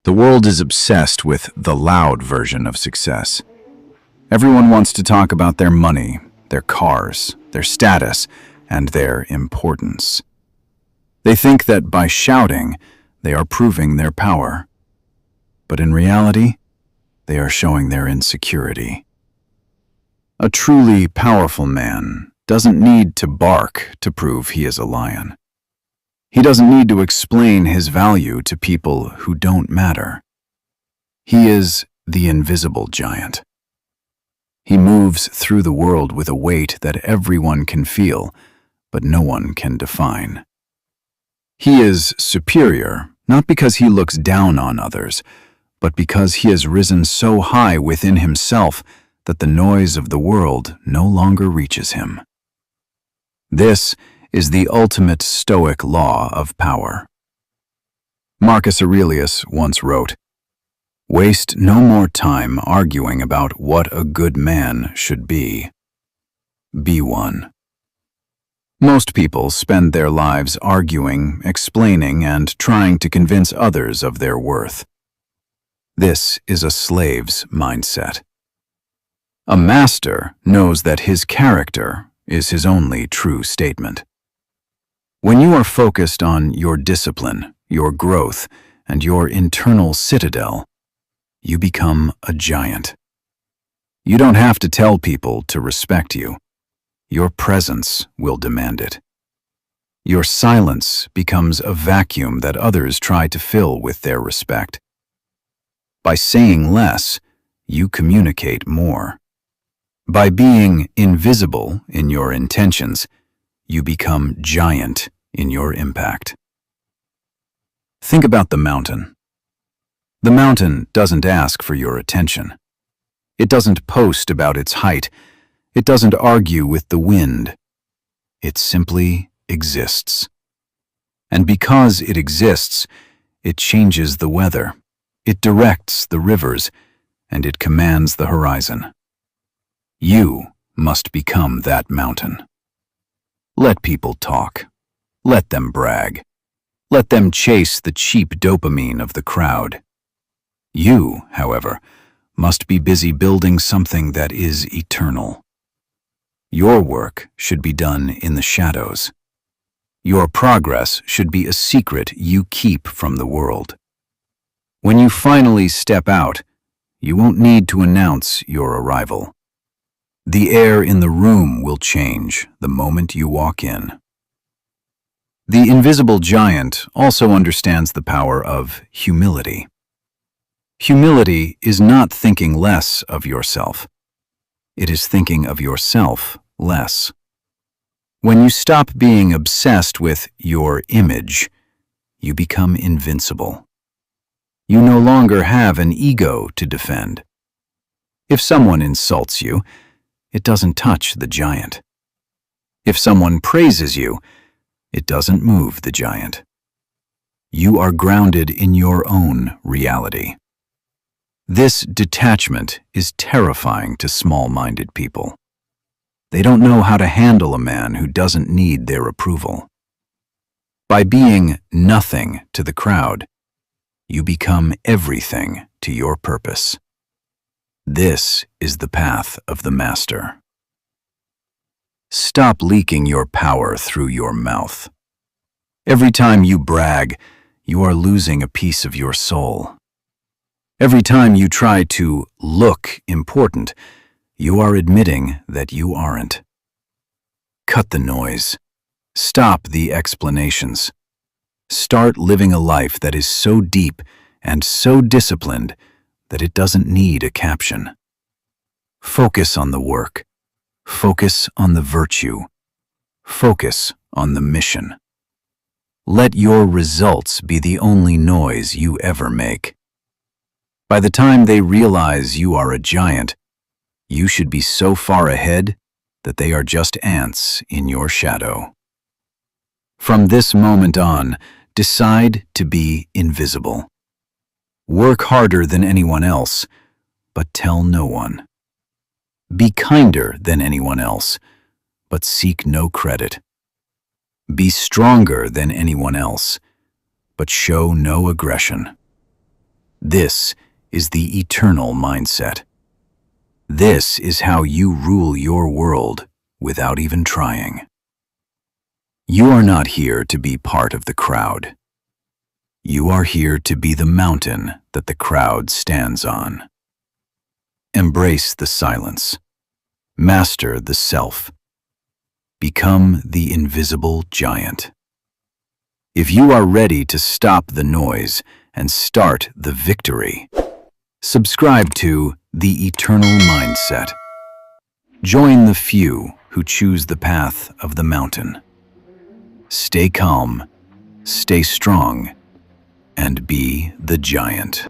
The world is obsessed with the loud version of success. Everyone wants to talk about their money, their cars, their status, and their importance. They think that by shouting, they are proving their power. But in reality, they are showing their insecurity. A truly powerful man doesn't need to bark to prove he is a lion. He doesn't need to explain his value to people who don't matter. He is the invisible giant. He moves through the world with a weight that everyone can feel, but no one can define. He is superior, not because he looks down on others, but because he has risen so high within himself that the noise of the world no longer reaches him. This is the ultimate Stoic law of power. Marcus Aurelius once wrote, "Waste no more time arguing about what a good man should be. Be one." Most people spend their lives arguing, explaining, and trying to convince others of their worth. This is a slave's mindset. A master knows that his character is his only true statement. When you are focused on your discipline, your growth, and your internal citadel, you become a giant. You don't have to tell people to respect you. Your presence will demand it. Your silence becomes a vacuum that others try to fill with their respect. By saying less, you communicate more. By being invisible in your intentions, you become giant in your impact. Think about the mountain. The mountain doesn't ask for your attention. It doesn't post about its height. It doesn't argue with the wind. It simply exists. And because it exists, it changes the weather. It directs the rivers, and it commands the horizon. You must become that mountain. Let people talk. Let them brag. Let them chase the cheap dopamine of the crowd. You, however, must be busy building something that is eternal. Your work should be done in the shadows. Your progress should be a secret you keep from the world. When you finally step out, you won't need to announce your arrival. The air in the room will change the moment you walk in. The invisible giant also understands the power of humility. Humility is not thinking less of yourself. It is thinking of yourself less. When you stop being obsessed with your image, you become invincible. You no longer have an ego to defend. If someone insults you, it doesn't touch the giant. If someone praises you, it doesn't move the giant. You are grounded in your own reality. This detachment is terrifying to small-minded people. They don't know how to handle a man who doesn't need their approval. By being nothing to the crowd, you become everything to your purpose. This is the path of the master. Stop leaking your power through your mouth. Every time you brag, you are losing a piece of your soul. Every time you try to look important, you are admitting that you aren't. Cut the noise. Stop the explanations. Start living a life that is so deep and so disciplined that it doesn't need a caption. Focus on the work. Focus on the virtue. Focus on the mission. Let your results be the only noise you ever make. By the time they realize you are a giant, you should be so far ahead that they are just ants in your shadow. From this moment on, decide to be invisible. Work harder than anyone else, but tell no one. Be kinder than anyone else, but seek no credit. Be stronger than anyone else, but show no aggression. This is the eternal mindset. This is how you rule your world without even trying. You are not here to be part of the crowd. You are here to be the mountain that the crowd stands on. Embrace the silence. Master the self. Become the invisible giant. If you are ready to stop the noise and start the victory, subscribe to The Eternal Mindset. Join the few who choose the path of the mountain. Stay calm, stay strong, and be the giant.